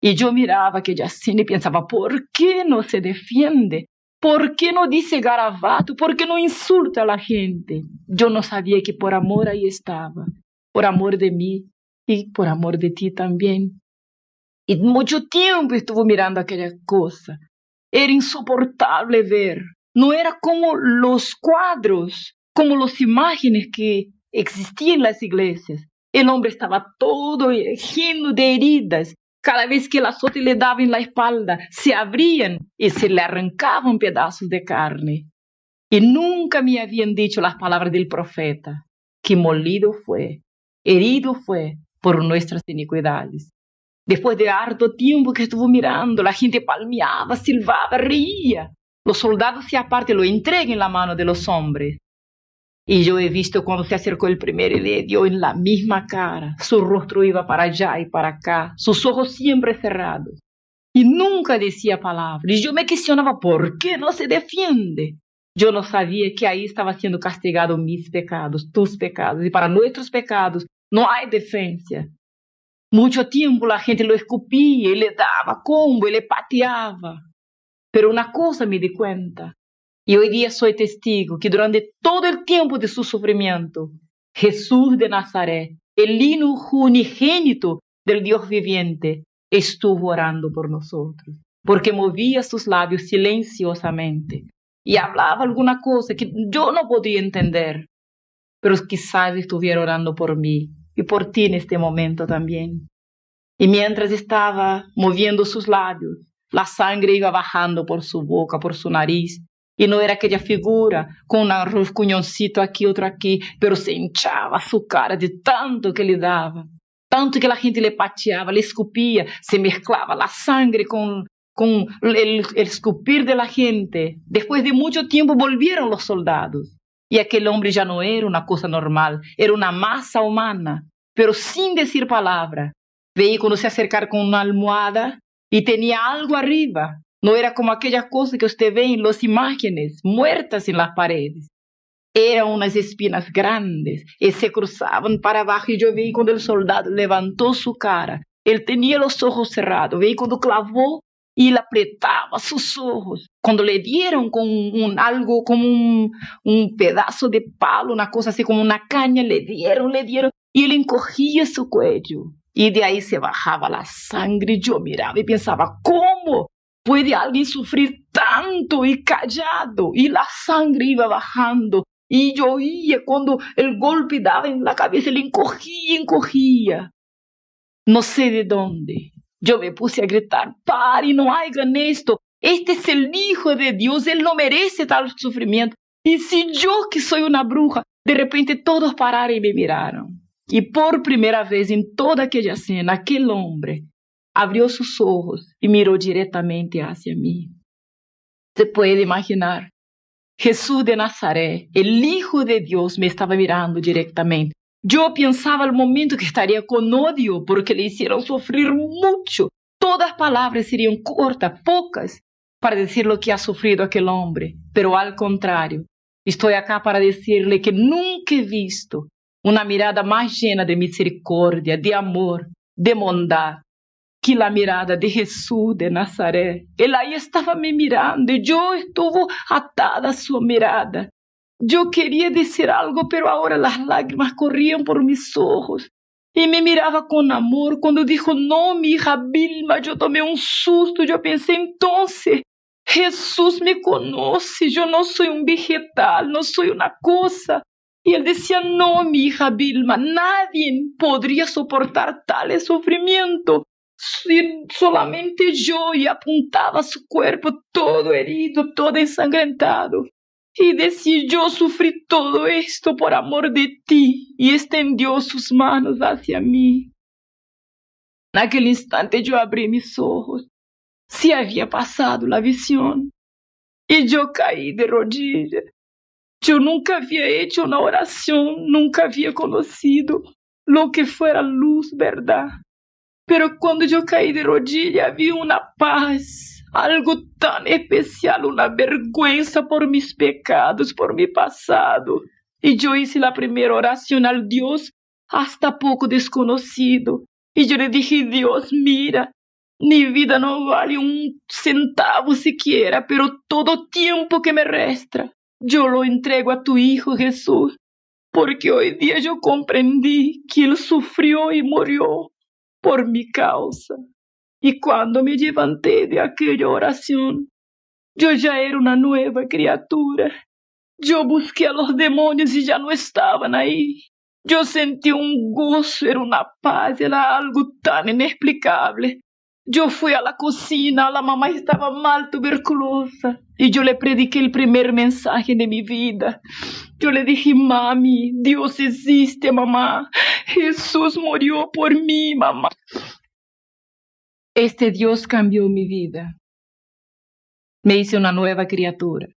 Y yo miraba aquella escena y pensaba, ¿por qué no se defiende? ¿Por qué no dice garabato? ¿Por qué no insulta a la gente? Yo no sabía que por amor ahí estaba, por amor de mí y por amor de ti también. Y mucho tiempo estuve mirando aquella cosa. Era insoportable ver. no era como los cuadros, como las imágenes que existían en las iglesias. El hombre estaba todo lleno de heridas. Cada vez que el azote le daba en la espalda, se abrían y se le arrancaban pedazos de carne. Y nunca me habían dicho las palabras del profeta, que molido fue, herido fue por nuestras iniquidades. Después de harto tiempo que estuvo mirando, la gente palmeaba, silbaba, reía. Los soldados se apartan y lo entregan en la mano de los hombres. Y yo he visto cuando se acercó el primero y le dio en la misma cara. Su rostro iba para allá y para acá, sus ojos siempre cerrados. Y nunca decía palabra. Y yo me cuestionaba, ¿por qué no se defiende? Yo no sabía que ahí estaba siendo castigado mis pecados, tus pecados. Y para nuestros pecados no hay defensa. Mucho tiempo la gente lo escupía y le daba combo y le pateaba. Pero una cosa me di cuenta. Y hoy día soy testigo que durante todo el tiempo de su sufrimiento, Jesús de Nazaret, el Hijo unigénito del Dios viviente, estuvo orando por nosotros, porque movía sus labios silenciosamente y hablaba alguna cosa que yo no podía entender, pero quizás estuviera orando por mí y por ti en este momento también. Y mientras estaba moviendo sus labios, la sangre iba bajando por su boca, por su nariz. Y no era aquella figura con un rascuñoncito aquí, otro aquí, pero se hinchaba su cara de tanto que le daba. Tanto que la gente le pateaba, le escupía, se mezclaba la sangre con el escupir de la gente. Después de mucho tiempo volvieron los soldados. Y aquel hombre ya no era una cosa normal, era una masa humana, pero sin decir palabra. Veía cuando se acercar con una almohada y tenía algo arriba. No era como aquella cosa que usted ve en las imágenes, muertas en las paredes. Eran unas espinas grandes y se cruzaban para abajo. Y yo vi cuando el soldado levantó su cara. Él tenía los ojos cerrados. Vi cuando clavó y le apretaba sus ojos. Cuando le dieron con algo como un pedazo de palo, una cosa así como una caña, le dieron. Y él encogía su cuello. Y de ahí se bajaba la sangre. Yo miraba y pensaba, ¿cómo puede alguien sufrir tanto y callado? Y la sangre iba bajando. Y yo oía cuando el golpe daba en la cabeza, le encogía. No sé de dónde. Yo me puse a gritar, pare, no hagan esto. Este es el Hijo de Dios, Él no merece tal sufrimiento. Y si yo, que soy una bruja, de repente todos pararon y me miraron. Y por primera vez en toda aquella escena, aquel hombre abrió sus ojos y miró directamente hacia mí. Se puede imaginar, Jesús de Nazaret, el Hijo de Dios, me estaba mirando directamente. Yo pensaba al momento que estaría con odio porque le hicieron sufrir mucho. Todas palabras serían cortas, pocas, para decir lo que ha sufrido aquel hombre. Pero al contrario, estoy acá para decirle que nunca he visto una mirada más llena de misericordia, de amor, de bondad, que la mirada de Jesús de Nazaret. Él ahí estaba me mirando y yo estuve atada a su mirada. Yo quería decir algo, pero ahora las lágrimas corrían por mis ojos. Y me miraba con amor. Cuando dijo, no, mi hija Vilma, yo tomé un susto. Yo pensé, entonces, Jesús me conoce. Yo no soy un vegetal, no soy una cosa. Y él decía, no, mi hija Vilma, nadie podría soportar tal sufrimiento. Solamente yo, y apuntaba su cuerpo todo herido, todo ensangrentado. Y decía, yo sufrí todo esto por amor de ti, y extendió sus manos hacia mí. En aquel instante yo abrí mis ojos. Se había pasado la visión, y yo caí de rodillas. Yo nunca había hecho una oración, nunca había conocido lo que fuera luz, ¿verdad? Pero cuando yo caí de rodillas, vi una paz, algo tan especial, una vergüenza por mis pecados, por mi pasado. Y yo hice la primera oración al Dios hasta poco desconocido. Y yo le dije, Dios, mira, mi vida no vale un centavo siquiera, pero todo tiempo que me resta, yo lo entrego a tu Hijo Jesús, porque hoy día yo comprendí que Él sufrió y murió por mi causa. Y cuando me levanté de aquella oración, Yo ya era una nueva criatura. Yo busqué a los demonios y ya no estaban ahí. Yo sentí un gozo, era una paz, era algo tan inexplicable. Yo fui a la cocina, la mamá estaba mal, tuberculosa, y yo le prediqué el primer mensaje de mi vida. Yo le dije, mami, Dios existe, mamá. Jesús murió por mí, mamá. Este Dios cambió mi vida. Me hice una nueva criatura.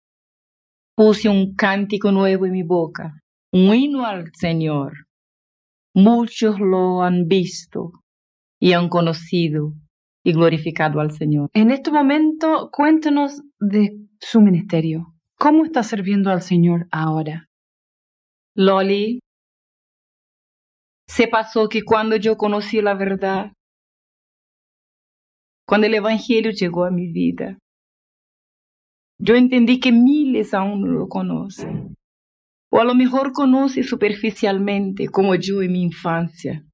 Puse un cántico nuevo en mi boca, un himno al Señor. Muchos lo han visto y han conocido y glorificado al Señor. En este momento, cuéntenos de su ministerio. ¿Cómo está sirviendo al Señor ahora? Loli, se pasó que cuando yo conocí la verdad, cuando el Evangelio llegó a mi vida, yo entendí que miles aún no lo conocen. O a lo mejor conocen superficialmente, como yo en mi infancia.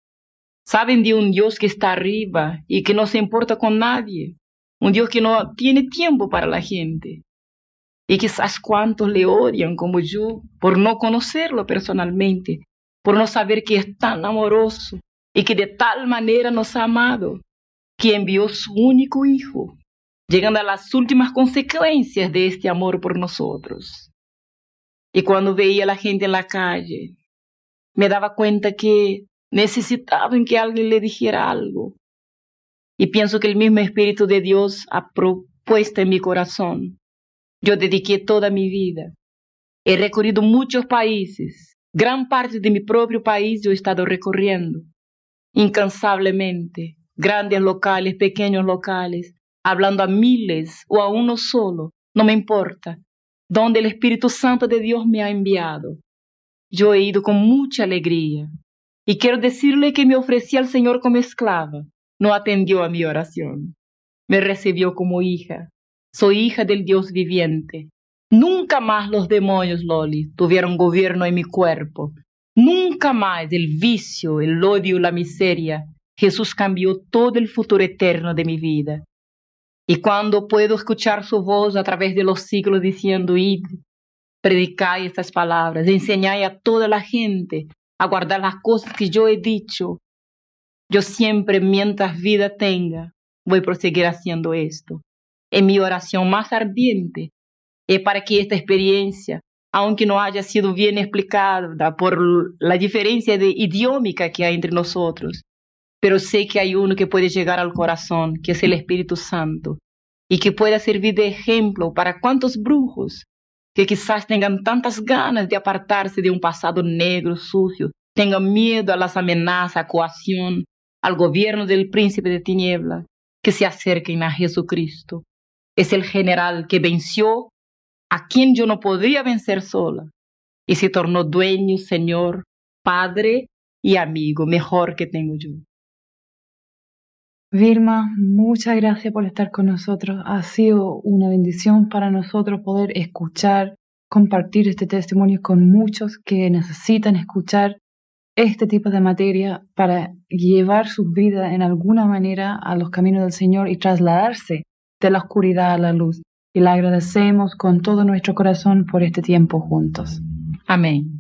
Saben de un Dios que está arriba y que no se importa con nadie. Un Dios que no tiene tiempo para la gente. Y quizás cuántos le odian como yo por no conocerlo personalmente, por no saber que es tan amoroso y que de tal manera nos ha amado, que envió su único hijo, llegando a las últimas consecuencias de este amor por nosotros. Y cuando veía a la gente en la calle, me daba cuenta que necesitaban que alguien le dijera algo. Y pienso que el mismo Espíritu de Dios ha propuesto en mi corazón. Yo dediqué toda mi vida. He recorrido muchos países. Gran parte de mi propio país yo he estado recorriendo. Incansablemente. Grandes locales, pequeños locales. Hablando a miles o a uno solo. No me importa. Donde el Espíritu Santo de Dios me ha enviado. Yo he ido con mucha alegría. Y quiero decirle que me ofrecí al Señor como esclava. No atendió a mi oración. Me recibió como hija. Soy hija del Dios viviente. Nunca más los demonios, Loli, tuvieron gobierno en mi cuerpo. Nunca más el vicio, el odio, la miseria. Jesús cambió todo el futuro eterno de mi vida. Y cuando puedo escuchar su voz a través de los siglos diciendo, id, predicad estas palabras, enseñad a toda la gente a guardar las cosas que yo he dicho, yo siempre, mientras vida tenga, voy a proseguir haciendo esto. En mi oración más ardiente es para que esta experiencia, aunque no haya sido bien explicada por la diferencia de idiómica que hay entre nosotros, pero sé que hay uno que puede llegar al corazón, que es el Espíritu Santo, y que pueda servir de ejemplo para cuantos brujos que quizás tengan tantas ganas de apartarse de un pasado negro, sucio, tengan miedo a las amenazas, a coacción, al gobierno del príncipe de tinieblas, que se acerquen a Jesucristo. Es el general que venció a quien yo no podía vencer sola y se tornó dueño, Señor, Padre y amigo mejor que tengo yo. Vilma, muchas gracias por estar con nosotros. Ha sido una bendición para nosotros poder escuchar, compartir este testimonio con muchos que necesitan escuchar este tipo de materia para llevar su vida en alguna manera a los caminos del Señor y trasladarse de la oscuridad a la luz. Y le agradecemos con todo nuestro corazón por este tiempo juntos. Amén.